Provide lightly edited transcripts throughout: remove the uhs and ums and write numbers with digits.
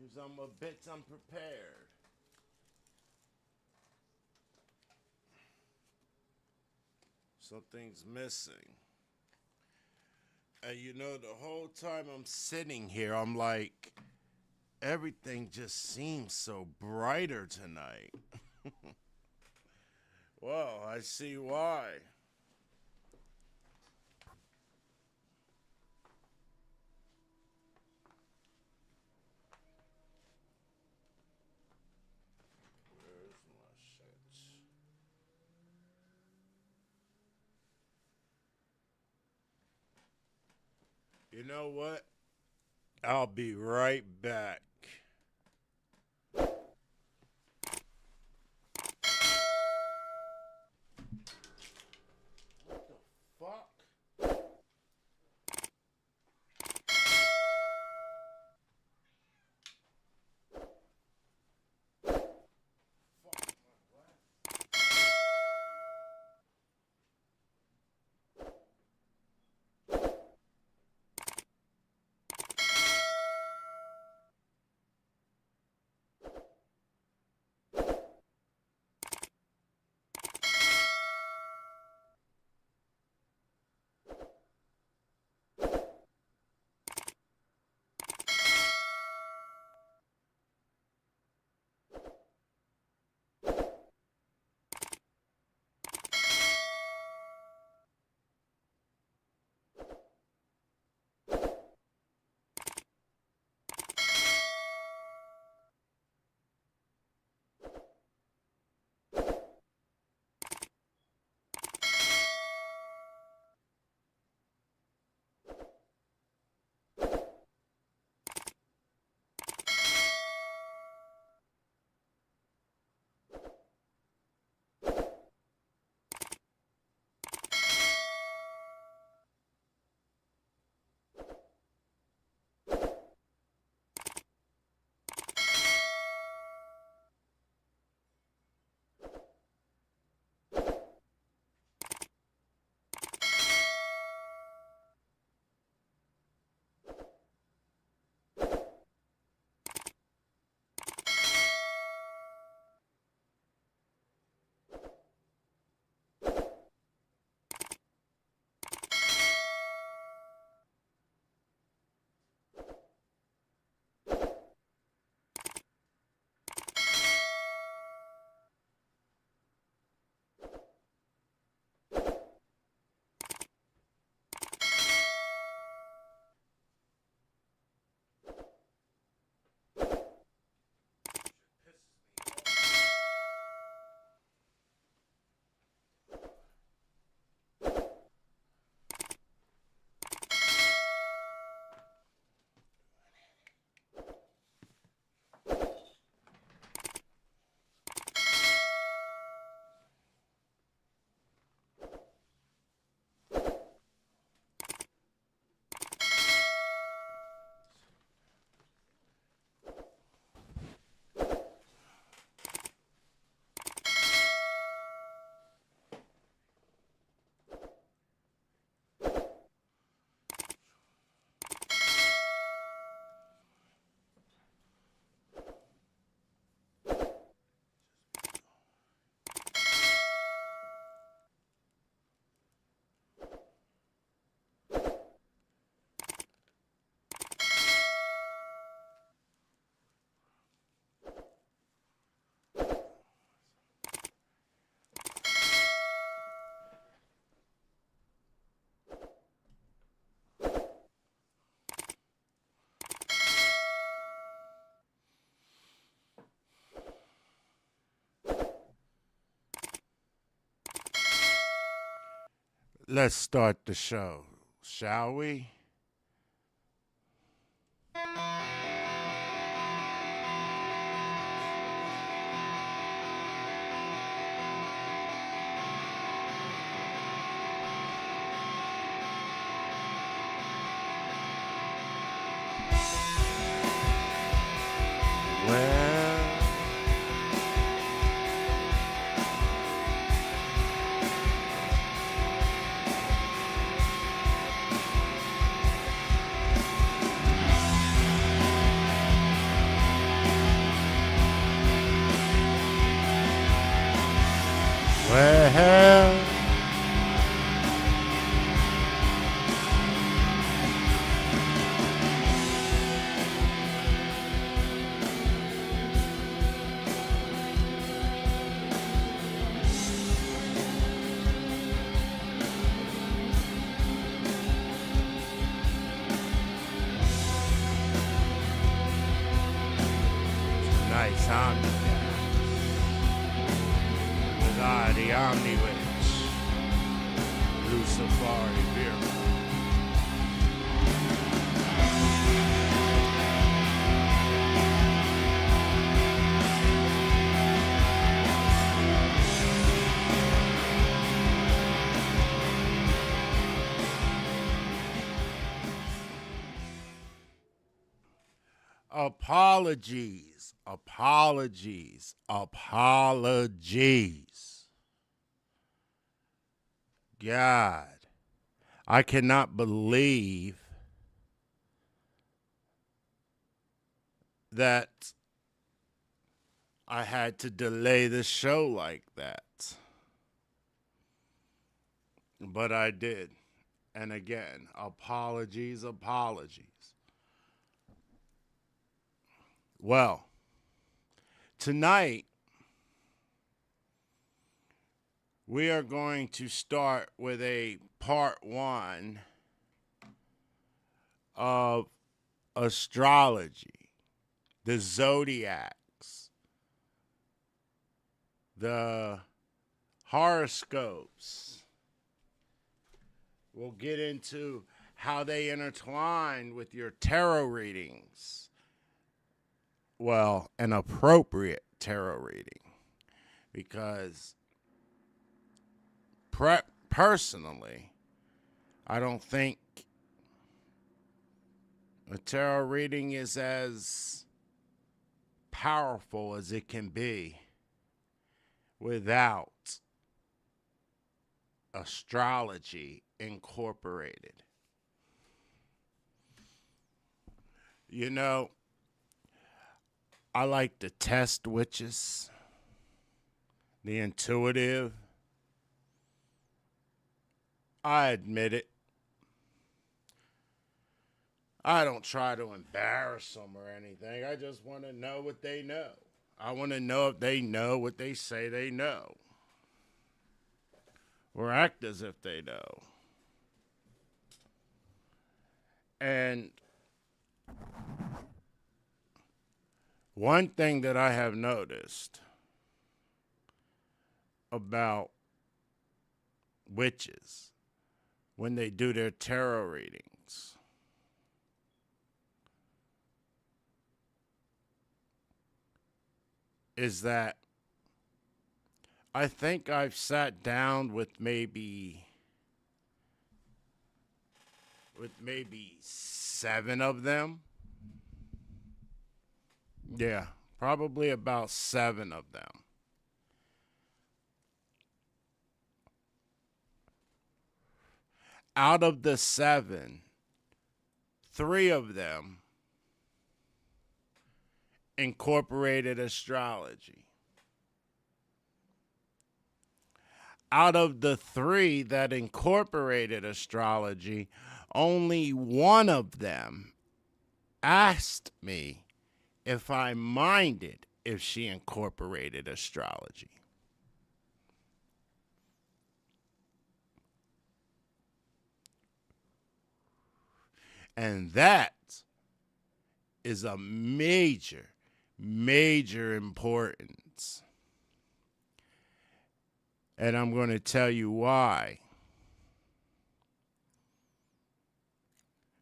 Because I'm a bit unprepared. Something's missing. And you know, the whole time I'm sitting here, I'm like, everything just seems so brighter tonight. Well, I see why. Where's my shit? You know what? I'll be right back. What the fuck? Fuck my glass. Let's start the show, shall we? Well, hell? Nice OmniCast with I, the Omni Witch, Lucifari Vera. Apologies, apologies, apologies. God, I cannot believe that I had to delay the show like that. But I did. And again, apologies, apologies. Well, tonight we are going to start with a part one of astrology, the zodiacs, the horoscopes. We'll get into how they intertwine with your tarot readings. Well, an appropriate tarot reading, because personally, I don't think a tarot reading is as powerful as it can be without astrology incorporated. You know, I like to test witches, the intuitive. I admit it. I don't try to embarrass them or anything. I just want to know what they know. I want to know if they know what they say they know, or act as if they know. And one thing that I have noticed about witches when they do their tarot readings is that I think I've sat down with maybe 7 of them. Yeah, probably about 7 of them. Out of the 7, 3 of them incorporated astrology. Out of the 3 that incorporated astrology, only 1 of them asked me if I minded if she incorporated astrology. And that is a major, major importance. And I'm going to tell you why.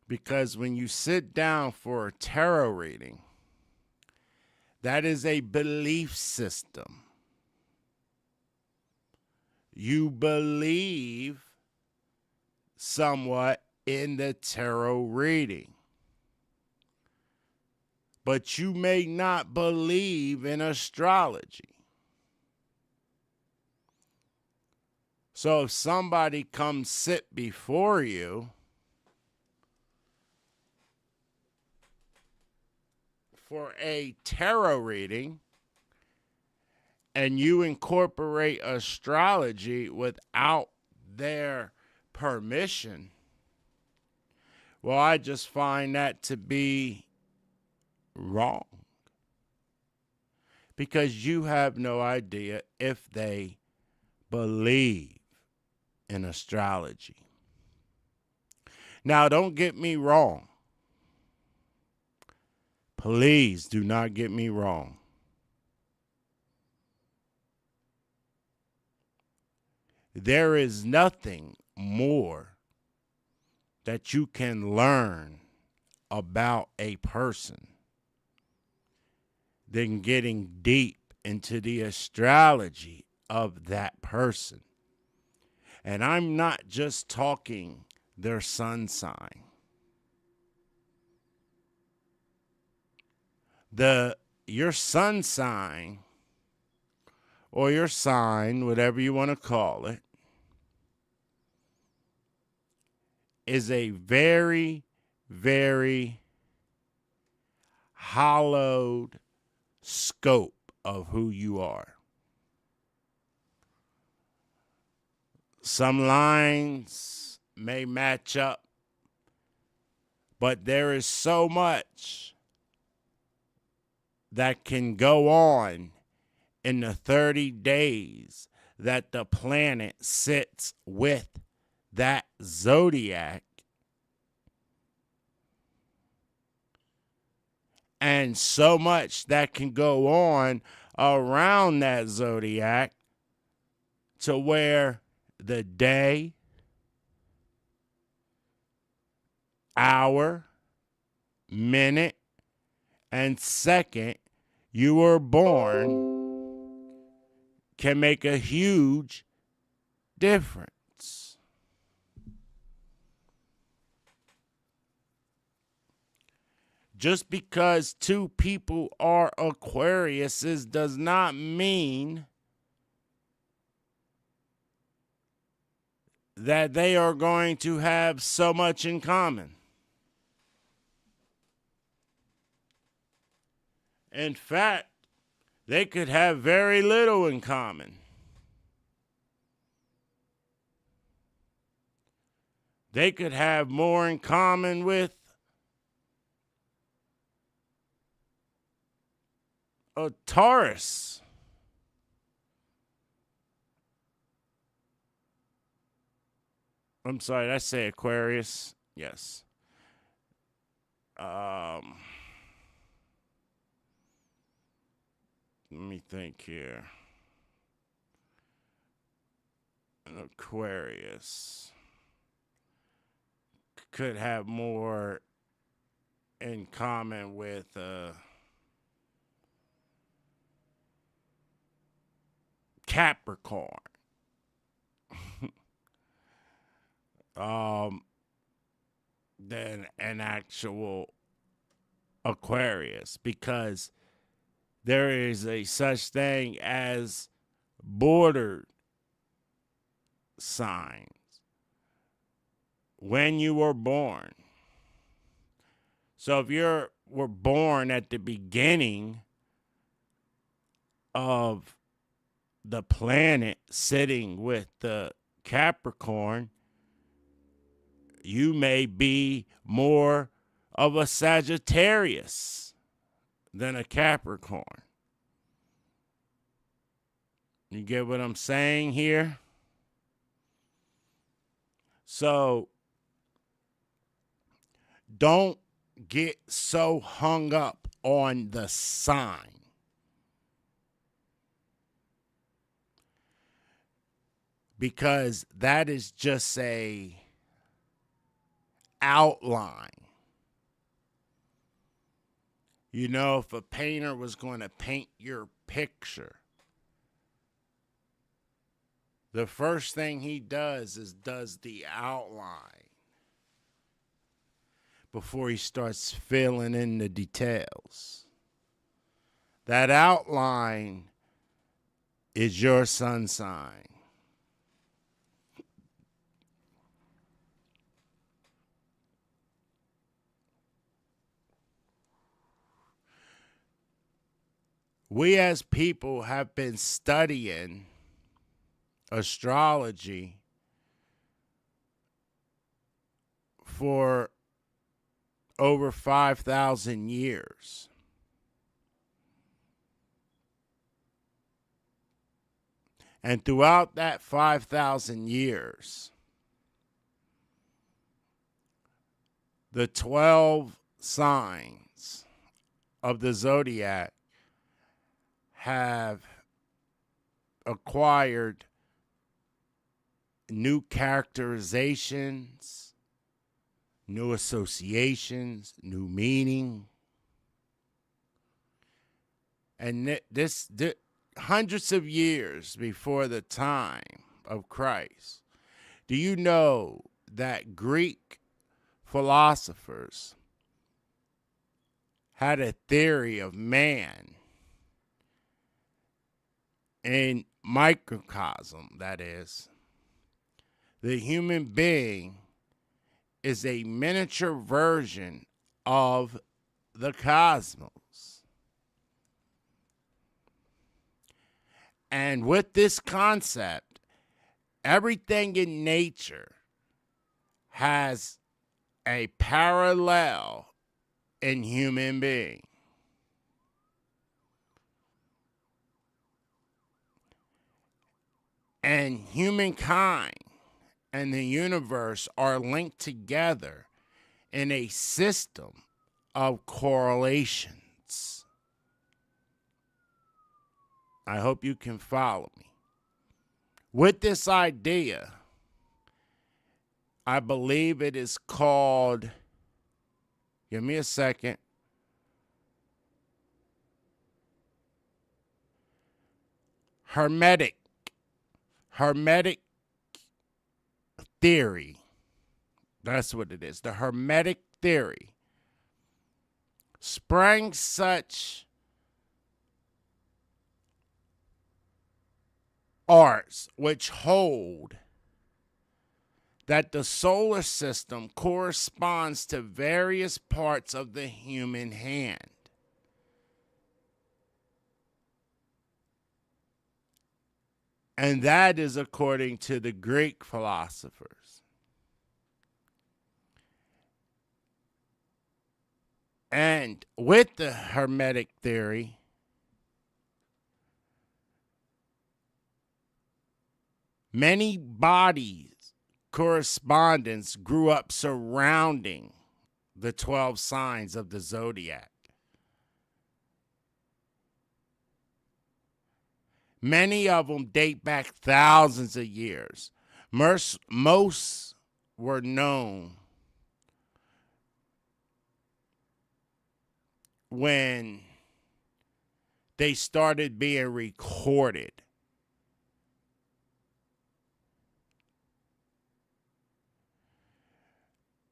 Because when you sit down for a tarot reading, that is a belief system. You believe somewhat in the tarot reading, but you may not believe in astrology. So if somebody comes sit before you for a tarot reading and you incorporate astrology without their permission, well, I just find that to be wrong. Because you have no idea if they believe in astrology. Now, don't get me wrong. Please do not get me wrong. There is nothing more that you can learn about a person than getting deep into the astrology of that person. And I'm not just talking their sun sign. Your sun sign, or your sign, whatever you want to call it, is a very, very hollowed scope of who you are. Some lines may match up, but there is so much that can go on in the 30 days that the planet sits with that zodiac, and so much that can go on around that zodiac to where the day, hour, minute, and second you were born can make a huge difference. Just because two people are Aquariuses does not mean that they are going to have so much in common. In fact, they could have very little in common. They could have more in common with a Taurus. I'm sorry, did I say Aquarius? Yes. Let me think here. An Aquarius could have more in common with Capricorn than an actual Aquarius, because there is a such thing as border signs when you were born. So if you were born at the beginning of the planet sitting with the Capricorn, you may be more of a Sagittarius than a Capricorn. You get what I'm saying here? So don't get so hung up on the sign. Because that is just a outline. You know, if a painter was going to paint your picture, the first thing he does is does the outline before he starts filling in the details. That outline is your sun sign. We as people have been studying astrology for over 5,000 years. And throughout that 5,000 years, the 12 signs of the zodiac have acquired new characterizations, new associations, new meaning. And this hundreds of years before the time of Christ, do you know that Greek philosophers had a theory of man in microcosm? That is, the human being is a miniature version of the cosmos. And with this concept, everything in nature has a parallel in human being. And humankind and the universe are linked together in a system of correlations. I hope you can follow me. With this idea, I believe it is called, give me a second, Hermetic theory. That's what it is. The Hermetic theory sprang such arts which hold that the solar system corresponds to various parts of the human hand. And that is according to the Greek philosophers. And with the Hermetic theory, many bodies, correspondence grew up surrounding the 12 signs of the zodiac. Many of them date back thousands of years. Most were known when they started being recorded.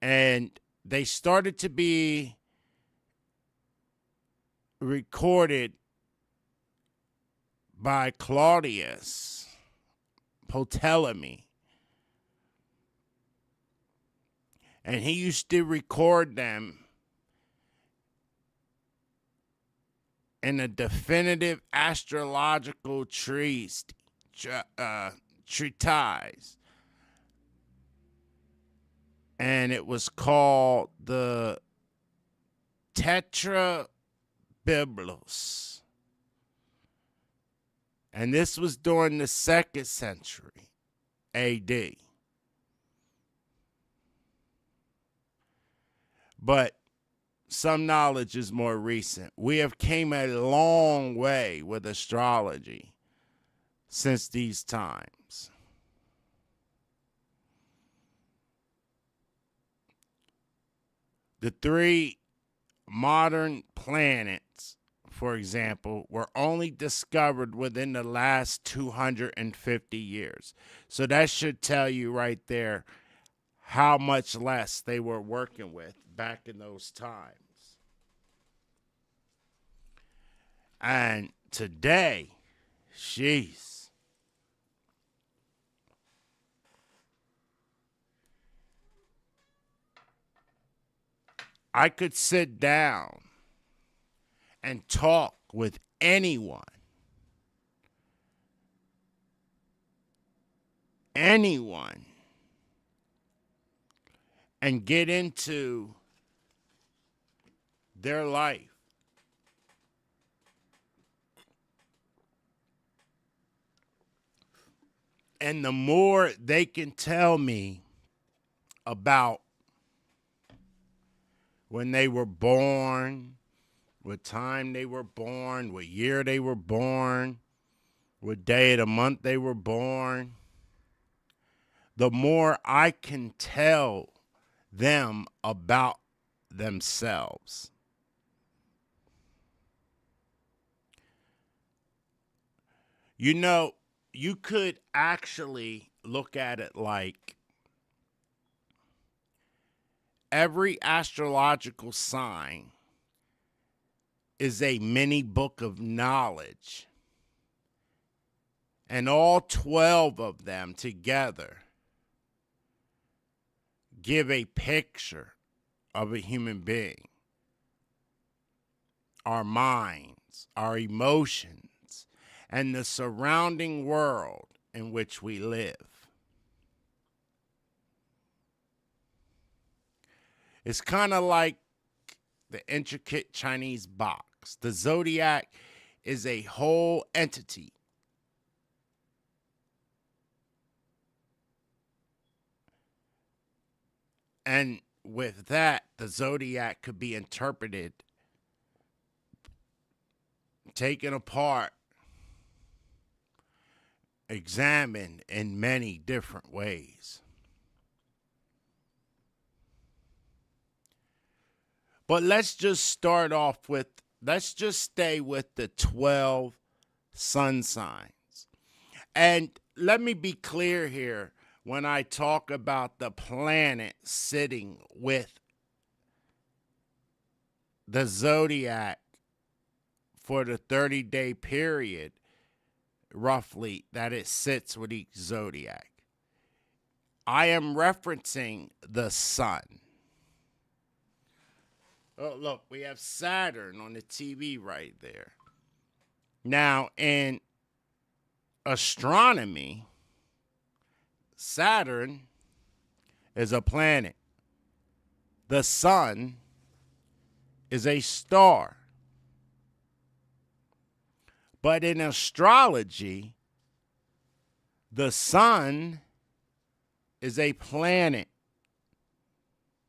And they started to be recorded by Claudius Ptolemy. And he used to record them in a definitive astrological treatise. And it was called the Tetrabiblos. And this was during the 2nd century AD. But some knowledge is more recent. We have came a long way with astrology since these times. The 3 modern planets, for example, were only discovered within the last 250 years. So that should tell you right there how much less they were working with back in those times. And today, jeez, I could sit down and talk with anyone and get into their life. And the more they can tell me about when they were born, what time they were born, what year they were born, what day of the month they were born, the more I can tell them about themselves. You know, you could actually look at it like every astrological sign is a mini book of knowledge, and all 12 of them together give a picture of a human being, our minds, our emotions, and the surrounding world in which we live. It's kind of like the intricate Chinese box. The zodiac is a whole entity. And with that, the zodiac could be interpreted, taken apart, examined in many different ways. But let's just start off with, let's just stay with the 12 sun signs. And let me be clear here when I talk about the planet sitting with the zodiac for the 30-day period, roughly, that it sits with each zodiac. I am referencing the sun. Oh, look, we have Saturn on the TV right there. Now, in astronomy, Saturn is a planet. The sun is a star. But in astrology, the sun is a planet,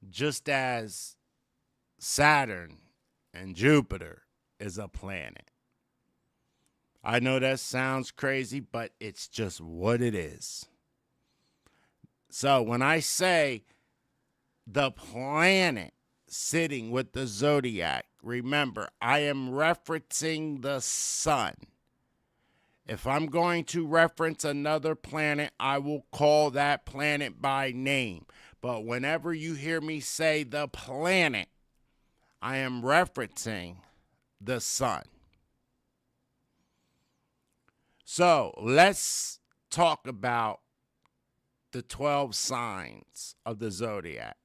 just as Saturn and Jupiter is a planet. I know that sounds crazy, but it's just what it is. So when I say the planet sitting with the zodiac, remember, I am referencing the sun. If I'm going to reference another planet, I will call that planet by name. But whenever you hear me say the planet, I am referencing the sun. So let's talk about the 12 signs of the zodiac.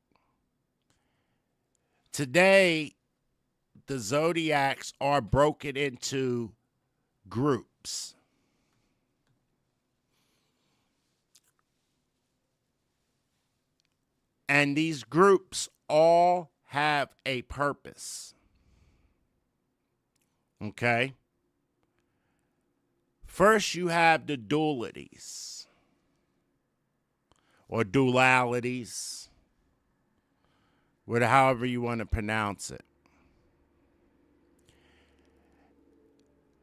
Today, the zodiacs are broken into groups. And these groups all have a purpose. Okay? First, you have the dualities or dualities, however you want to pronounce it.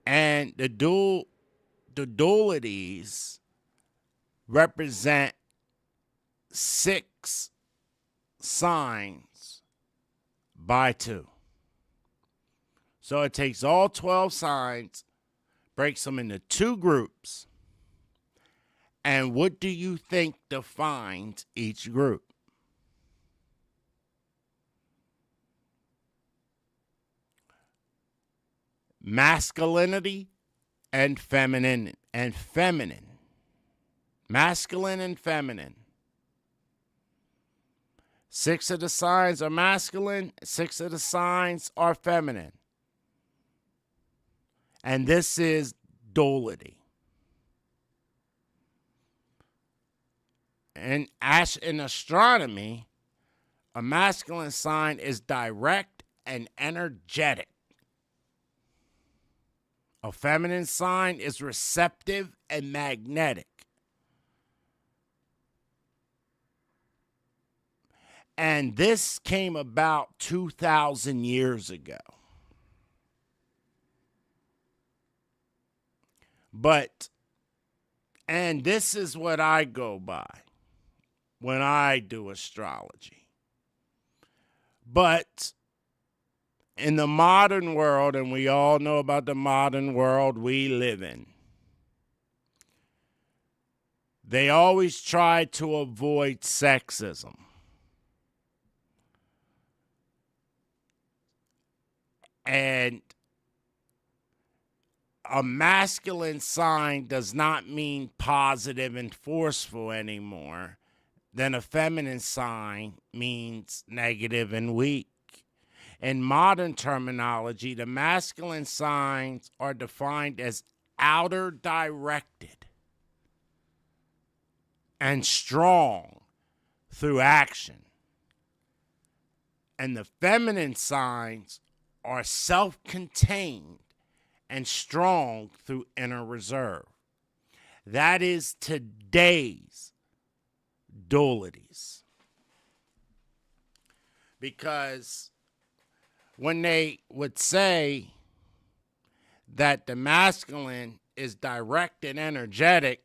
And the dualities represent 6 signs by 2. So it takes all 12 signs, breaks them into 2 groups. And what do you think defines each group? Masculinity and feminine. Masculine and feminine. 6 of the signs are masculine, 6 of the signs are feminine. And this is duality. In astronomy, a masculine sign is direct and energetic. A feminine sign is receptive and magnetic. And this came about 2,000 years ago. And this is what I go by when I do astrology. But in the modern world, and we all know about the modern world we live in, they always try to avoid sexism. And a masculine sign does not mean positive and forceful anymore. Then a feminine sign means negative and weak. In modern terminology, the masculine signs are defined as outer directed and strong through action. And the feminine signs are self-contained and strong through inner reserve. That is today's dualities. Because when they would say that the masculine is direct and energetic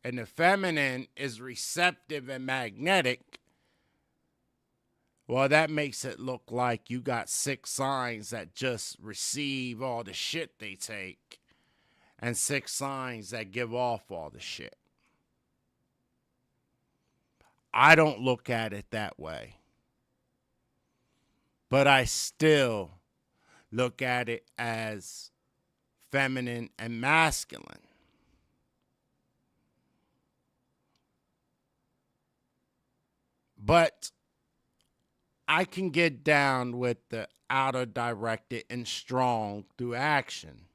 and the feminine is receptive and magnetic, well, that makes it look like you got 6 signs that just receive all the shit they take and 6 signs that give off all the shit. I don't look at it that way. But I still look at it as feminine and masculine. But I can get down with the outer directed and strong through action,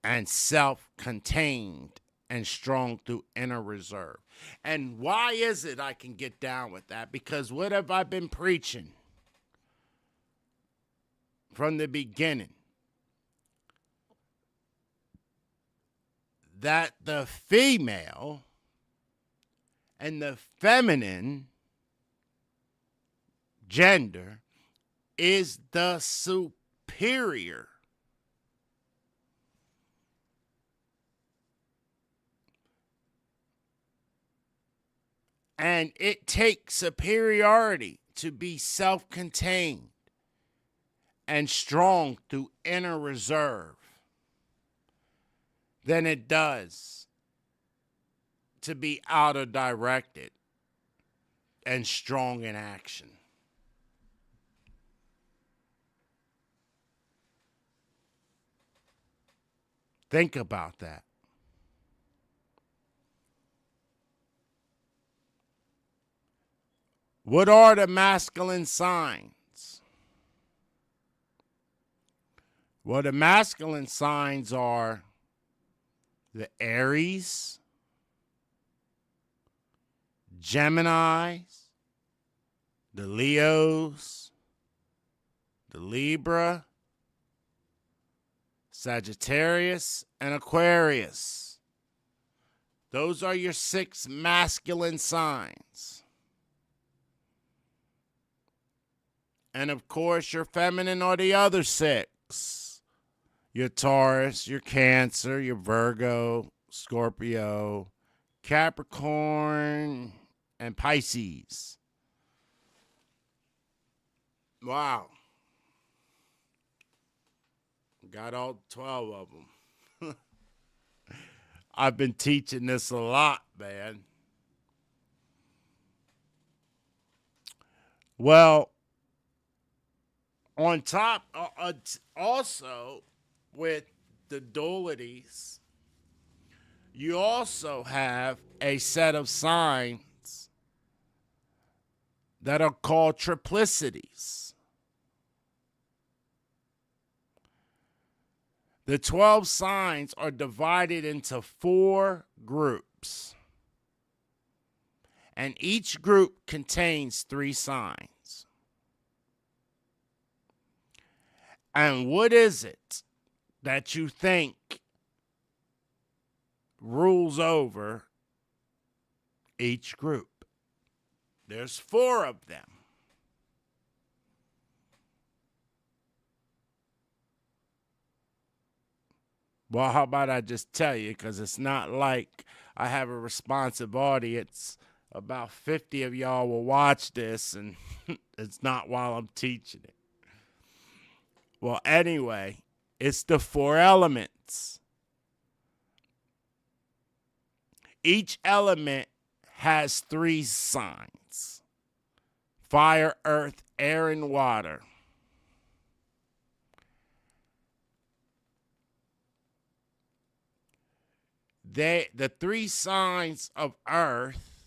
and self-contained and strong through inner reserve. And why is it I can get down with that? Because what have I been preaching from the beginning? That the female and the feminine gender is the superior. And it takes superiority to be self-contained and strong through inner reserve than it does to be outer directed and strong in action. Think about that. What are the masculine signs? Well, the masculine signs are the Aries, Geminis, the Leos, the Libra, Sagittarius, and Aquarius. Those are your 6 masculine signs. And of course, your feminine are the other 6. Your Taurus, your Cancer, your Virgo, Scorpio, Capricorn, and Pisces. Wow. Got all 12 of them. I've been teaching this a lot, man. Well, on top, also with the dualities, you also have a set of signs that are called triplicities. The 12 signs are divided into 4 groups, and each group contains 3 signs. And what is it that you think rules over each group? There's 4 of them. Well, how about I just tell you, because it's not like I have a responsive audience. About 50 of y'all will watch this, and it's not while I'm teaching it. Well, anyway, it's the 4 elements. Each element has 3 signs: fire, earth, air, and water. The 3 signs of earth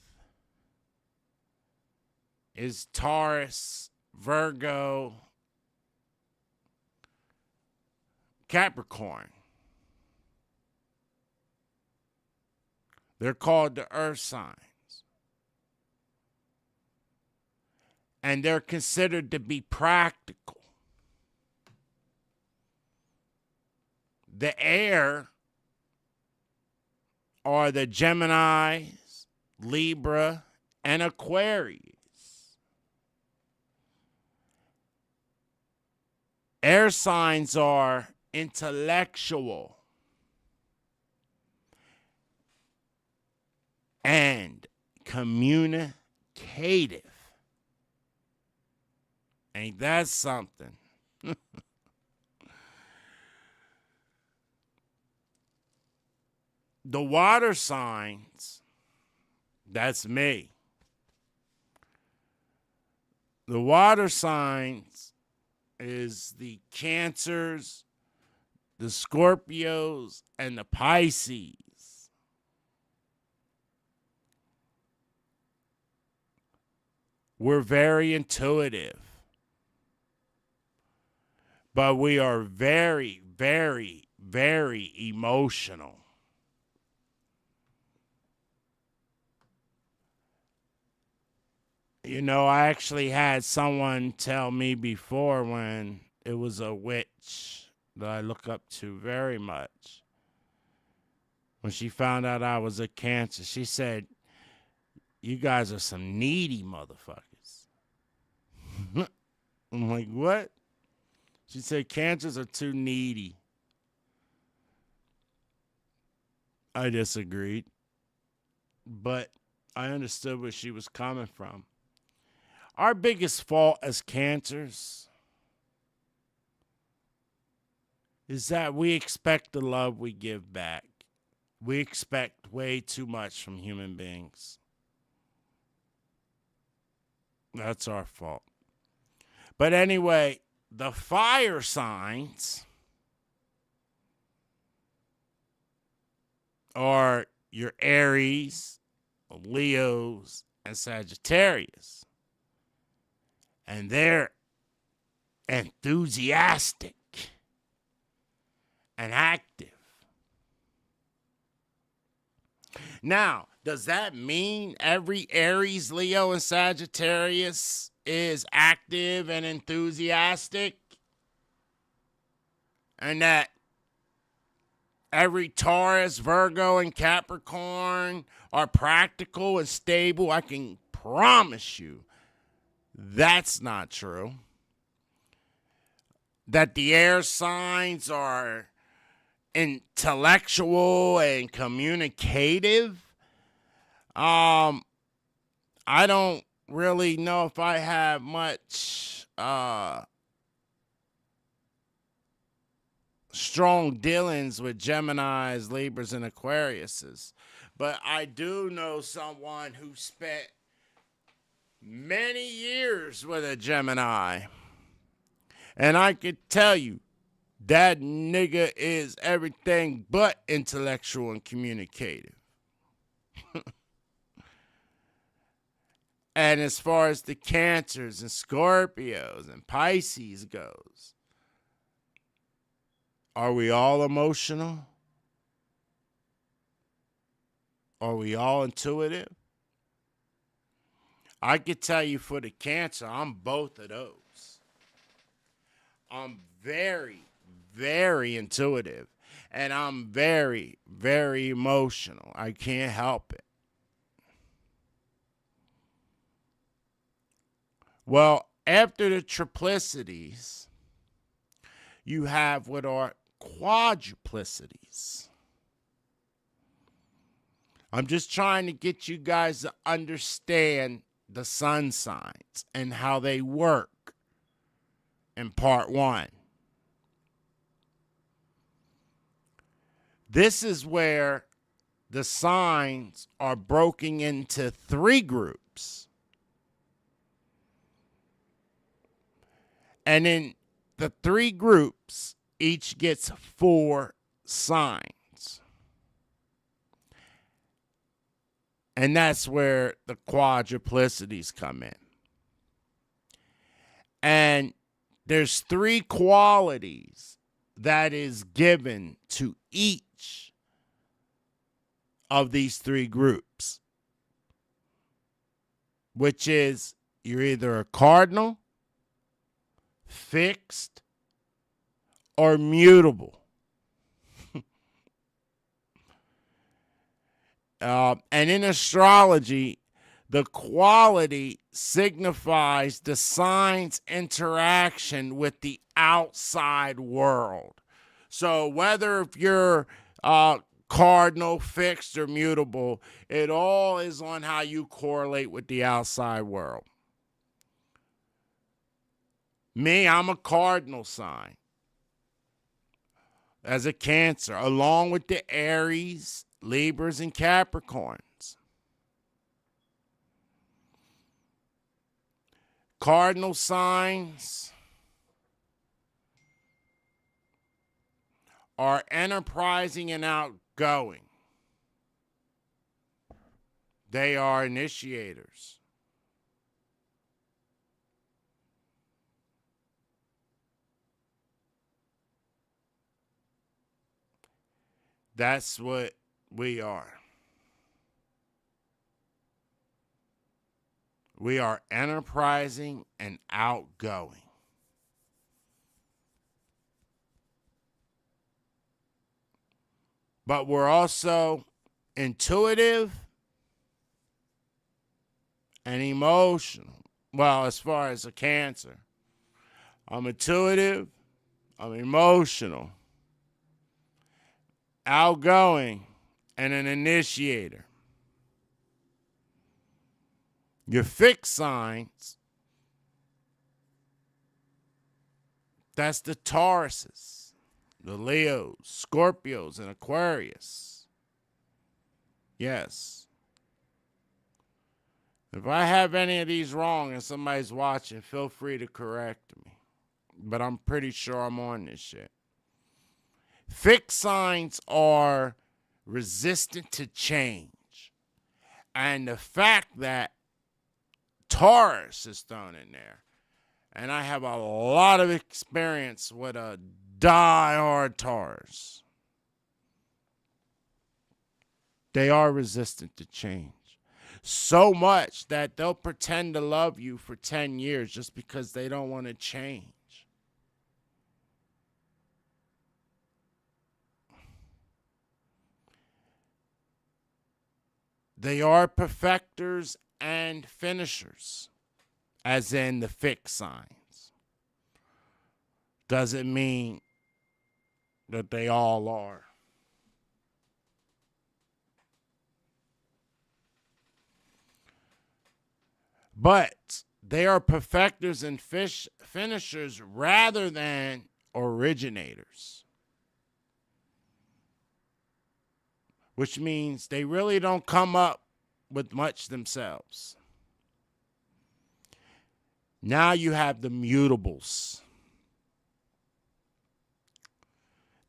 is Taurus, Virgo, Capricorn. They're called the earth signs. And they're considered to be practical. The air are the Geminis, Libra, and Aquarius. Air signs are intellectual and communicative. Ain't that something? The water signs, that's me. The water signs is the Cancers, the Scorpios, and the Pisces. We're very intuitive, but we are very, very, very emotional. You know, I actually had someone tell me before, when it was a witch that I look up to very much, when she found out I was a Cancer, she said, "You guys are some needy motherfuckers." I'm like, what? She said, "Cancers are too needy." I disagreed, but I understood where she was coming from. Our biggest fault as Cancers is that we expect the love we give back. We expect way too much from human beings. That's our fault. But anyway, the fire signs are your Aries, Leos, and Sagittarius. And they're enthusiastic and active. Now, does that mean every Aries, Leo, and Sagittarius is active and enthusiastic? And that every Taurus, Virgo, and Capricorn are practical and stable? I can promise you that's not true. That the air signs are intellectual and communicative. I don't really know if I have much strong dealings with Geminis, Libras, and Aquariuses. But I do know someone who spent many years with a Gemini. And I could tell you, that nigga is everything but intellectual and communicative. And as far as the Cancers and Scorpios and Pisces goes, Are we all emotional? Are we all intuitive? I could tell you for the Cancer, I'm both of those. I'm very, very intuitive. And I'm very, very emotional. I can't help it. Well, after the triplicities, you have what are quadruplicities. I'm just trying to get you guys to understand the sun signs and how they work in part one. This is where the signs are broken into 3 groups. And in the 3 groups, each gets 4 signs. And that's where the quadruplicities come in. And there's 3 qualities that is given to each of these 3 groups, which is you're either a cardinal, fixed, or mutable. And in astrology, the quality signifies the sign's interaction with the outside world. So whether if you're cardinal, fixed, or mutable, it all is on how you correlate with the outside world. Me, I'm a cardinal sign as a Cancer, along with the Aries, Libras, and Capricorns. Cardinal signs are enterprising and outgoing. They are initiators. That's what we are. We are enterprising and outgoing. But we're also intuitive and emotional. Well, as far as a Cancer, I'm intuitive, I'm emotional, outgoing, and an initiator. Your fixed signs, that's the Tauruses, the Leos, Scorpios, and Aquarius. Yes. If I have any of these wrong and somebody's watching, feel free to correct me. But I'm pretty sure I'm on this shit. Fixed signs are resistant to change. And the fact that Taurus is thrown in there, and I have a lot of experience with a die-hard Taurus, they are resistant to change. So much that they'll pretend to love you for 10 years just because they don't want to change. They are perfecters and finishers, as in the fixed signs. Doesn't mean that they all are. But they are perfecters and finishers rather than originators. Which means they really don't come up with much themselves. Now you have the mutables.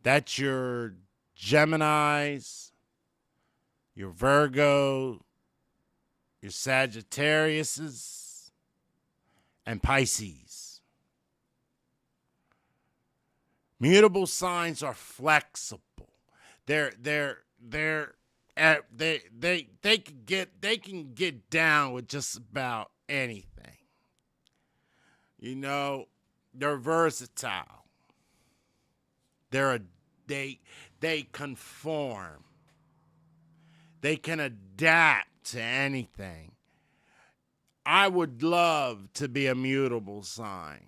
That's your Geminis, your Virgo, your Sagittariuses, and Pisces. Mutable signs are flexible. They're they can get down with just about anything. You know, they're versatile. They they conform. They can adapt to anything. I would love to be a mutable sign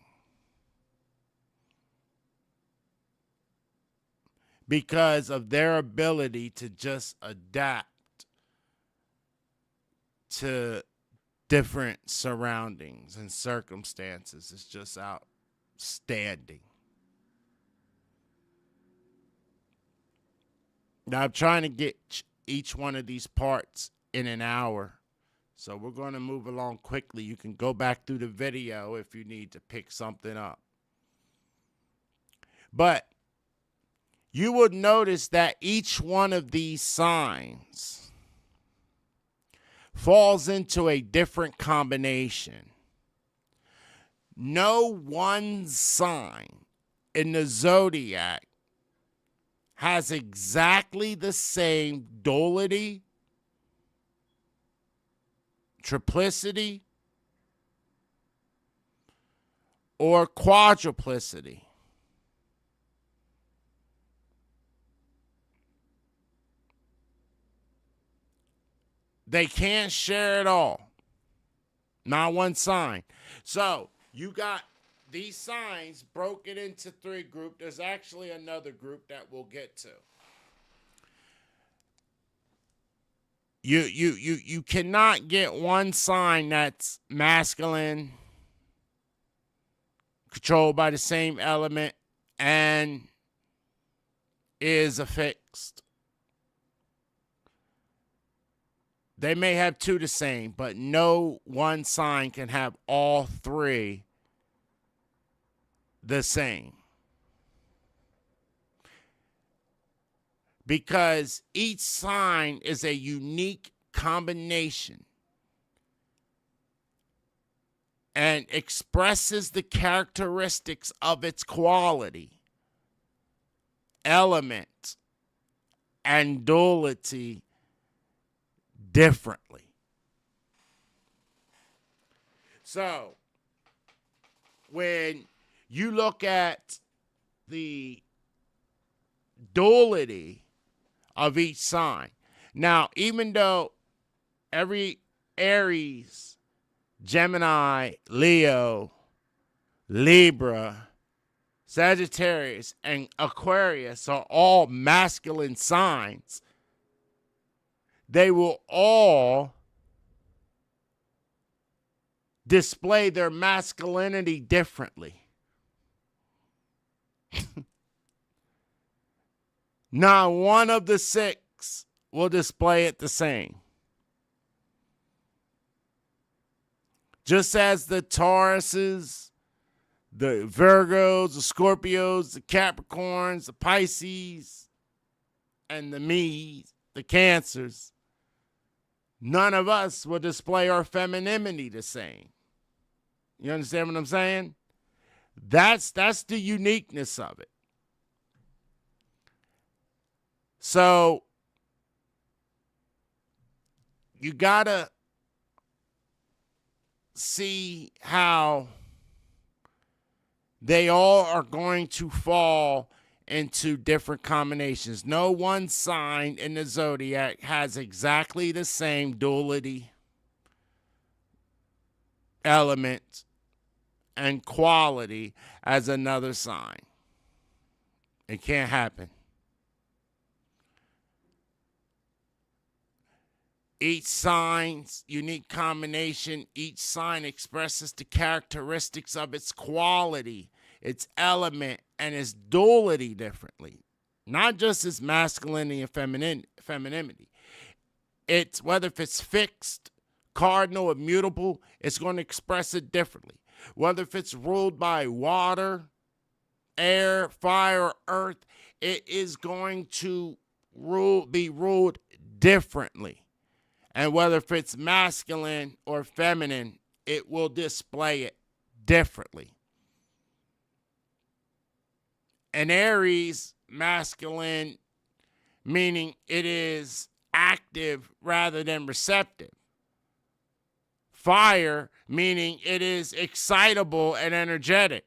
because of their ability to just adapt to different surroundings and circumstances. It's just outstanding. Now, I'm trying to get each one of these parts in an hour. So we're going to move along quickly. You can go back through the video if you need to pick something up. But you would notice that each one of these signs falls into a different combination. No one sign in the zodiac has exactly the same duality, triplicity, or quadruplicity. They can't share it all. Not one sign. So you got these signs broken into three groups. There's actually another group that we'll get to. You cannot get one sign that's masculine, controlled by the same element, and is affixed. They may have two the same, but no one sign can have all three the same. Because each sign is a unique combination and expresses the characteristics of its quality, element, and duality differently. So, when you look at the duality of each sign, now, even though every Aries, Gemini, Leo, Libra, Sagittarius, and Aquarius are all masculine signs, they will all display their masculinity differently. Not one of the six will display it the same. Just as the Tauruses, the Virgos, the Scorpios, the Capricorns, the Pisces, and the Me's, the Cancers, none of us will display our femininity the same. You understand what I'm saying? That's the uniqueness of it. So you gotta see how they all are going to fall into different combinations. No one sign in the zodiac has exactly the same duality, element, and quality as another sign. It can't happen. Each sign's unique combination, each sign expresses the characteristics of its quality, its element, and its duality differently. Not just its masculinity and femininity. It's whether if it's fixed, cardinal, immutable, it's going to express it differently. Whether if it's ruled by water, air, fire, or earth, it is going to be ruled differently. And whether if it's masculine or feminine, it will display it differently. An Aries, masculine, meaning it is active rather than receptive. Fire, meaning it is excitable and energetic.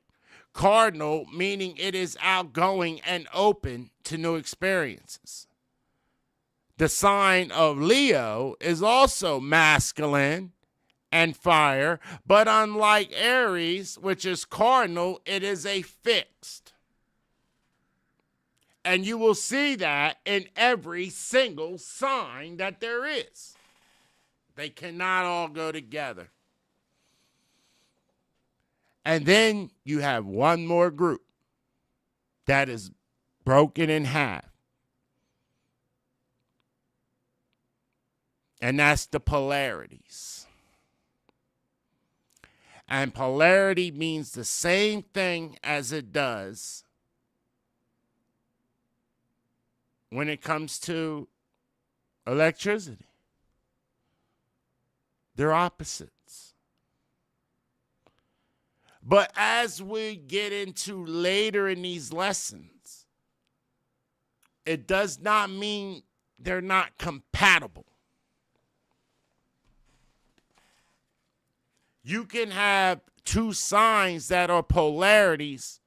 Cardinal, meaning it is outgoing and open to new experiences. The sign of Leo is also masculine and fire, but unlike Aries, which is cardinal, it is a fixed. And you will see that in every single sign that there is. They cannot all go together. And then you have one more group that is broken in half. And that's the polarities. And polarity means the same thing as it does when it comes to electricity. They're opposites. But as we get into later in these lessons, it does not mean they're not compatible. You can have two signs that are polarities,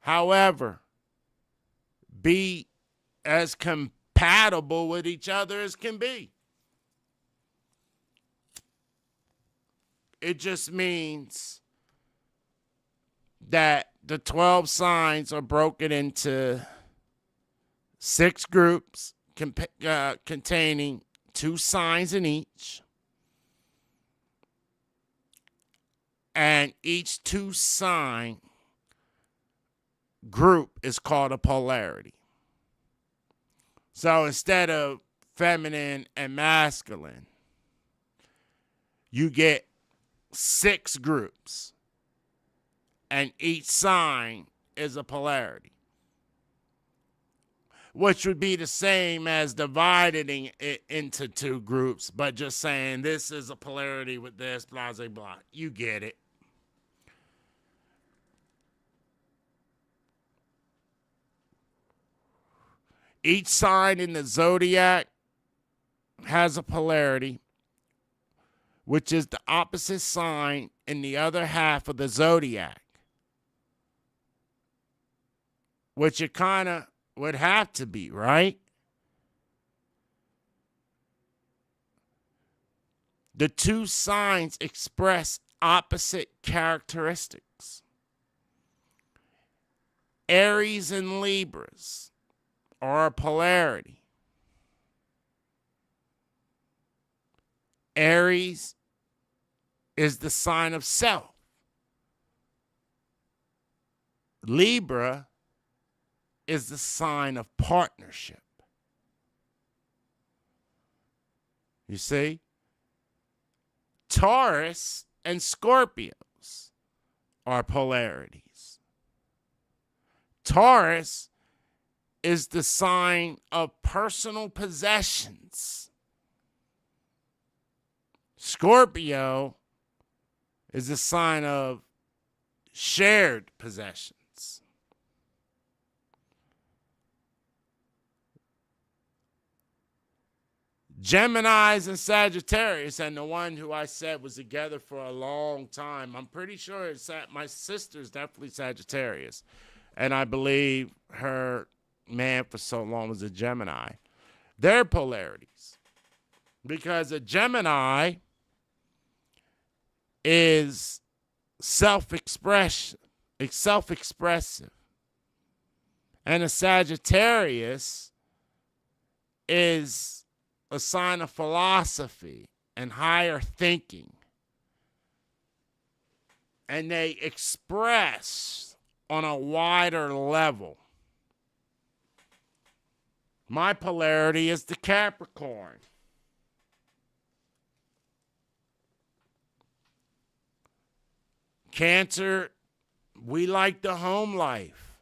however, be as compatible with each other as can be. It just means that the 12 signs are broken into 6 groups containing 2 signs in each. And each 2 sign group is called a polarity. So instead of feminine and masculine, you get 6 groups. And each sign is a polarity, which would be the same as dividing it into 2 groups, but just saying this is a polarity with this, blah, blah, blah. You get it. Each sign in the zodiac has a polarity, which is the opposite sign in the other half of the zodiac, which it kind of would have to be, right? The 2 signs express opposite characteristics. Aries and Libras are a polarity. Aries is the sign of self. Libra is the sign of partnership. You see? Taurus and Scorpios are polarities. Taurus is the sign of personal possessions. Scorpio is the sign of shared possessions. Geminis and Sagittarius, and the one who I said was together for a long time, I'm pretty sure my sister's definitely Sagittarius. And I believe her man for so long was a Gemini. They're polarities. Because a Gemini is self-expressive. And a Sagittarius is a sign of philosophy and higher thinking. And they express on a wider level. My polarity is the Capricorn. Cancer, we like the home life.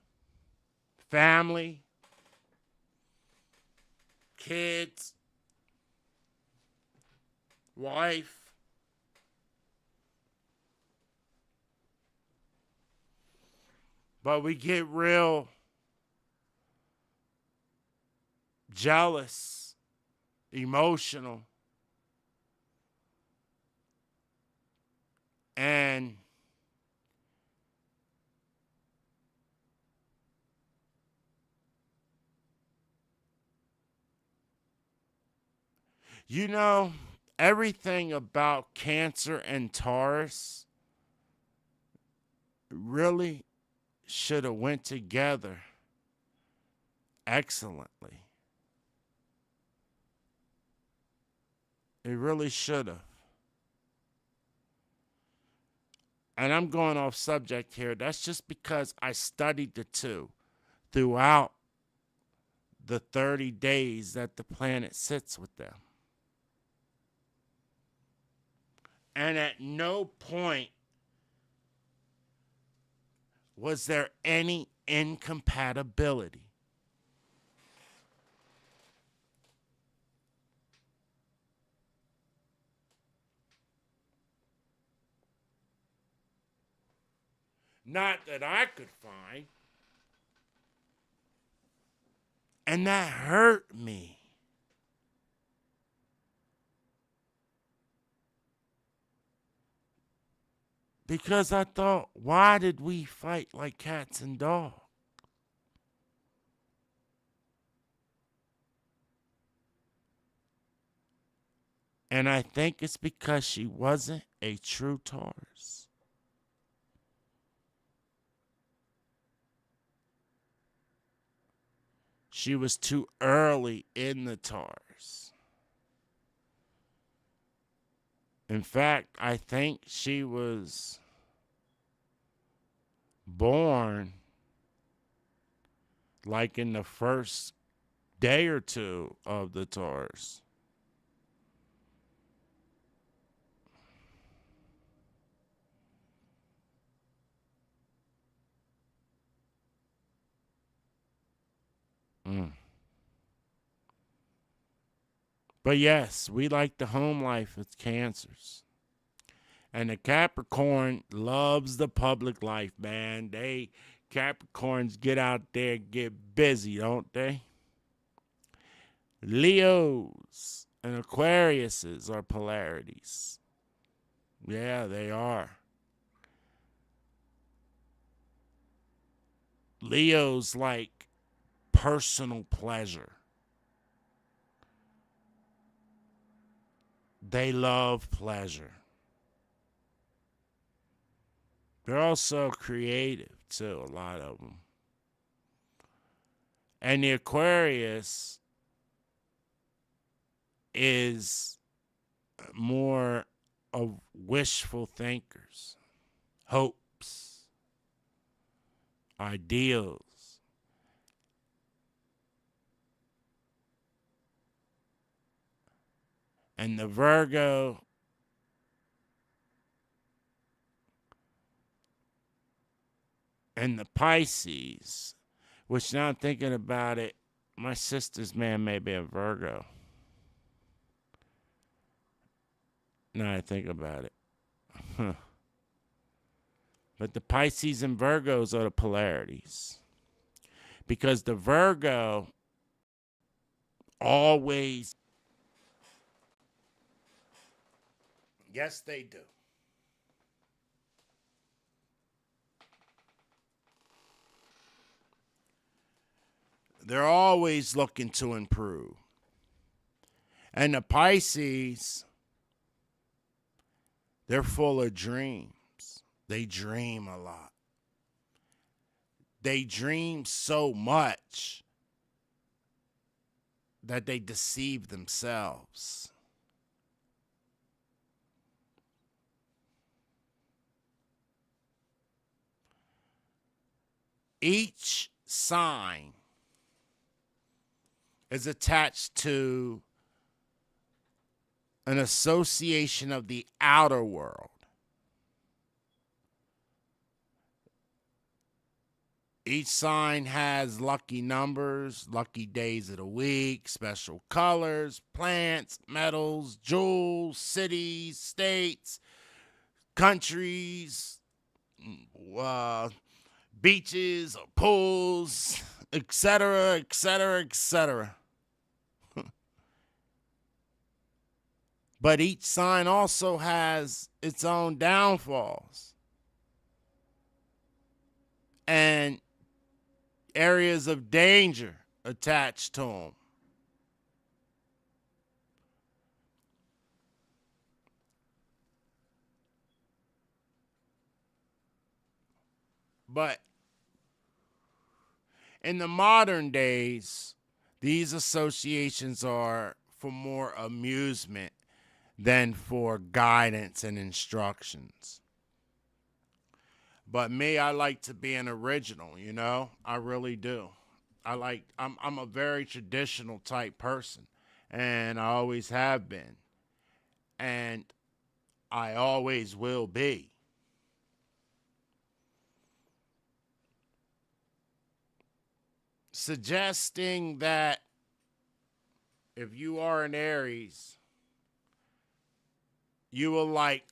Family, kids, wife. But we get real jealous, emotional, and you know, everything about Cancer and Taurus really should have went together excellently. It really should have. And I'm going off subject here. That's just because I studied the two throughout the 30 days that the planet sits with them. And at no point was there any incompatibility. Not that I could find. And that hurt me. Because I thought, why did we fight like cats and dogs? And I think it's because she wasn't a true Taurus. She was too early in the Taurus. In fact, I think she was born like in the first day or two of the Taurus. Mm. But yes, we like the home life as Cancers. And the Capricorn loves the public life, man. Capricorns get out there and get busy, don't they? Leos and Aquariuses are polarities. Yeah, they are. Leos like personal pleasure. They love pleasure. They're also creative, too, a lot of them. And the Aquarius is more of wishful thinkers, hopes, ideals. And the Virgo and the Pisces, which now I'm thinking about it, my sister's man may be a Virgo. Now I think about it. Huh. But the Pisces and Virgos are the polarities. Because the Virgo always, yes, they do. They're always looking to improve. And the Pisces, they're full of dreams. They dream a lot. They dream so much that they deceive themselves. Each sign is attached to an association of the outer world. Each sign has lucky numbers, lucky days of the week, special colors, plants, metals, jewels, cities, states, countries, beaches, or pools, etc., etc., etc. But each sign also has its own downfalls and areas of danger attached to them. But in the modern days, these associations are for more amusement than for guidance and instructions. But me, I like to be an original, you know? I really do. I'm a very traditional type person, and I always have been, and I always will be. Suggesting that if you are an Aries, you will like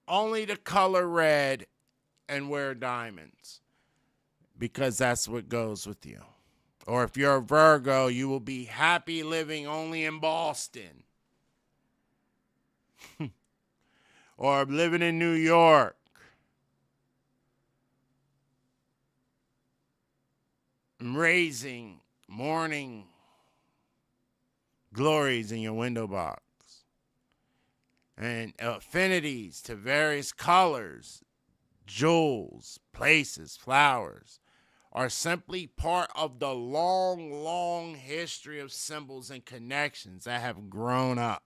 only the color red and wear diamonds because that's what goes with you. Or if you're a Virgo, you will be happy living only in Boston. Or living in New York. And raising morning glories in your window box. And affinities to various colors, jewels, places, flowers are simply part of the long, long history of symbols and connections that have grown up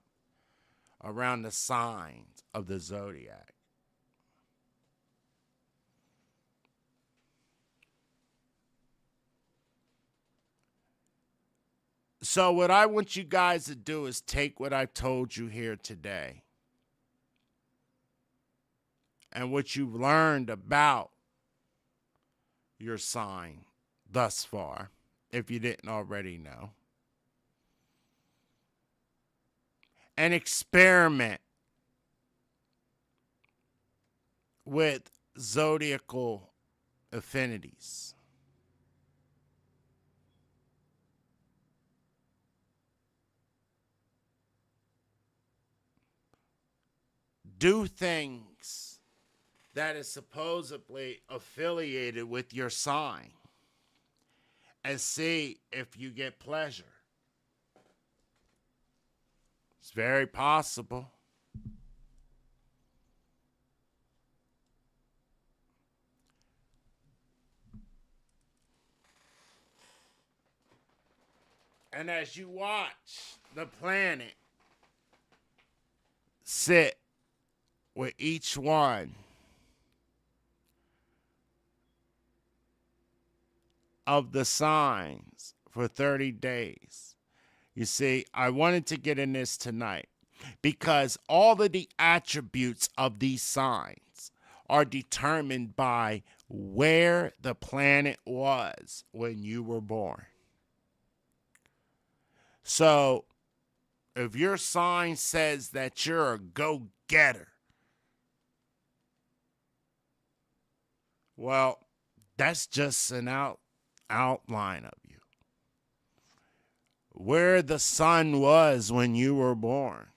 around the signs of the zodiac. So what I want you guys to do is take what I've told you here today and what you've learned about your sign thus far, if you didn't already know, and experiment with zodiacal affinities. Do things that is supposedly affiliated with your sign and see if you get pleasure. It's very possible. And as you watch the planet sit with each one of the signs for 30 days, you see, I wanted to get in this tonight because all of the attributes of these signs are determined by where the planet was when you were born. So, if your sign says that you're a go-getter, well, that's just an outline of you. Where the sun was when you were born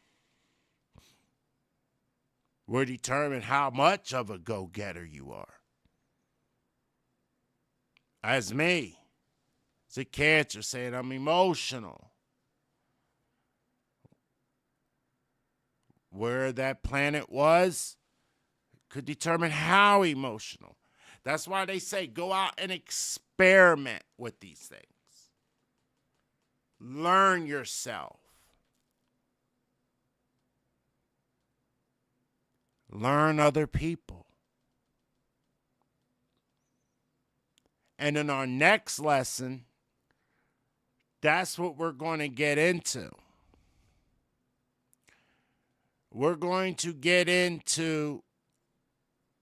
will determine how much of a go-getter you are. As me, it's a Cancer saying I'm emotional. Where that planet was could determine how emotional. That's why they say go out and experiment with these things. Learn yourself. Learn other people. And in our next lesson, that's what we're going to get into. We're going to get into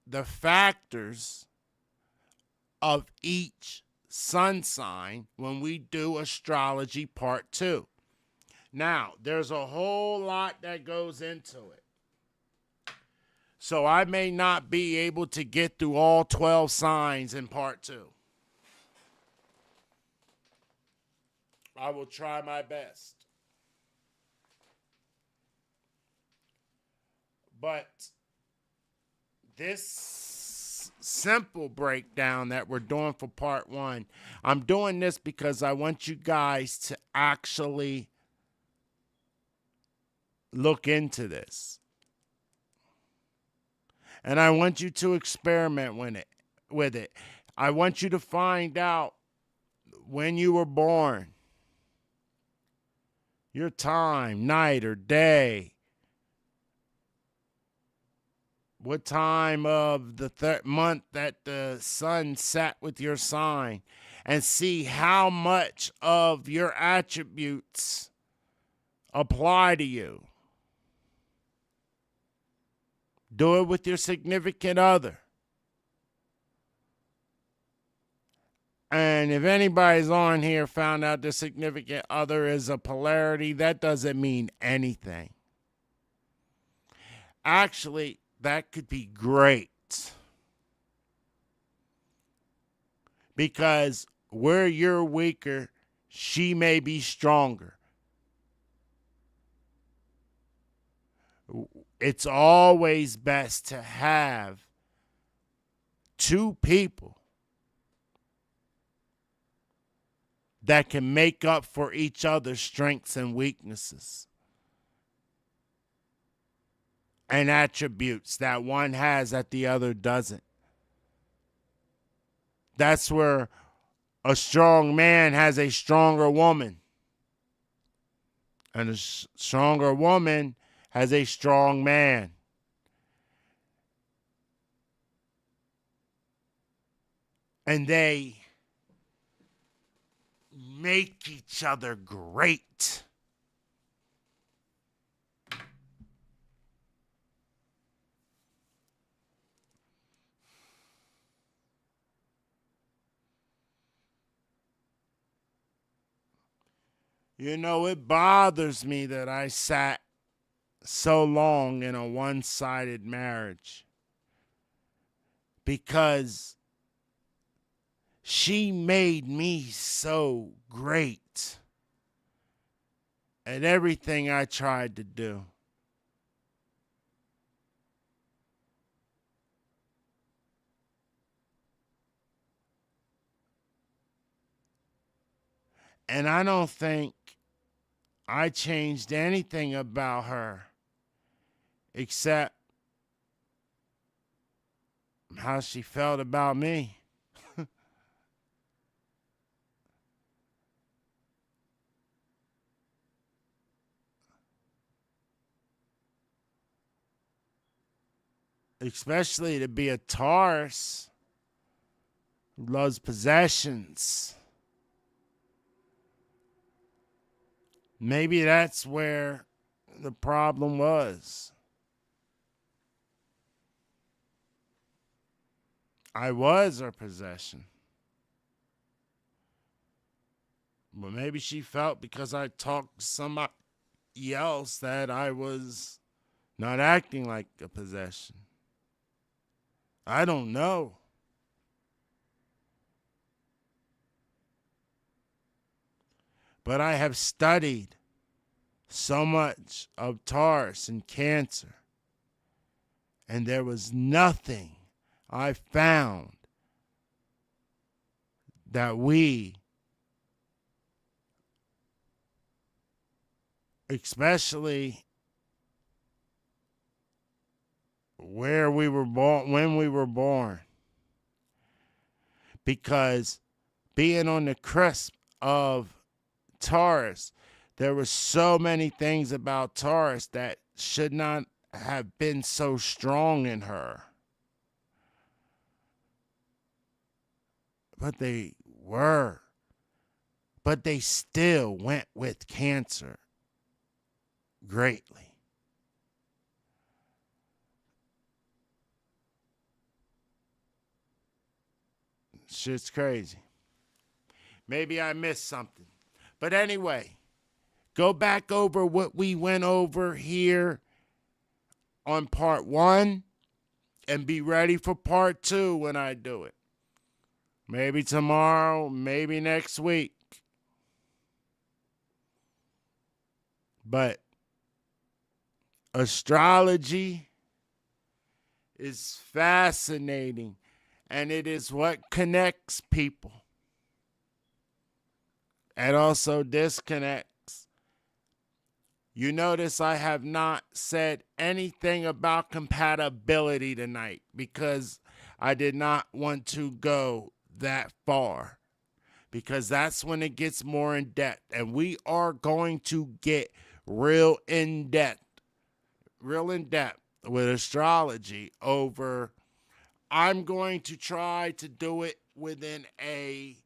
the factors of each sun sign when we do astrology part 2. Now, there's a whole lot that goes into it. So I may not be able to get through all 12 signs in part 2. I will try my best. But this simple breakdown that we're doing for part 1, I'm doing this because I want you guys to actually look into this. And I want you to experiment with it. I want you to find out when you were born, your time, night or day, what time of the month that the sun sat with your sign, and see how much of your attributes apply to you. Do it with your significant other. And if anybody's on here found out their significant other is a polarity, that doesn't mean anything. Actually, that could be great. Because where you're weaker, she may be stronger. It's always best to have two people that can make up for each other's strengths and weaknesses and attributes that one has that the other doesn't. That's where a strong man has a stronger woman, and a stronger woman has a strong man. And they make each other great. You know, it bothers me that I sat so long in a one-sided marriage, because she made me so great at everything I tried to do. And I don't think I changed anything about her except how she felt about me. Especially to be a Taurus who loves possessions. Maybe that's where the problem was. I was her possession. But maybe she felt because I talked to somebody else that I was not acting like a possession. I don't know. But I have studied so much of Taurus and Cancer, and there was nothing I found that we, especially where we were born, when we were born, because being on the cusp of Taurus, there were so many things about Taurus that should not have been so strong in her. But they were. But they still went with Cancer greatly. Shit's crazy. Maybe I missed something. But anyway, go back over what we went over here on part 1 and be ready for part 2 when I do it. Maybe tomorrow, maybe next week. But astrology is fascinating, and it is what connects people and also disconnects. You notice I have not said anything about compatibility tonight because I did not want to go that far, because that's when it gets more in depth. And we are going to get real in depth with astrology over. I'm going to try to do it within a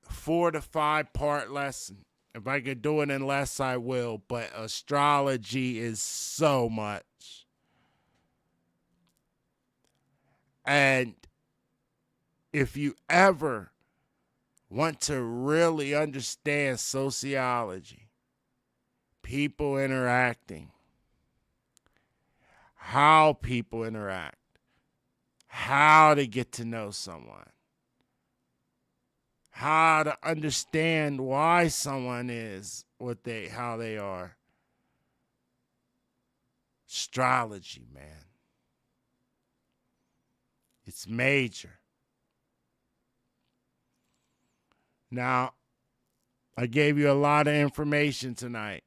4 to 5 part lesson. If I could do it in less, I will. But astrology is so much. And if you ever want to really understand sociology, people interacting, how people interact, how to get to know someone, how to understand why someone is how they are. Astrology, man. It's major. Now, I gave you a lot of information tonight.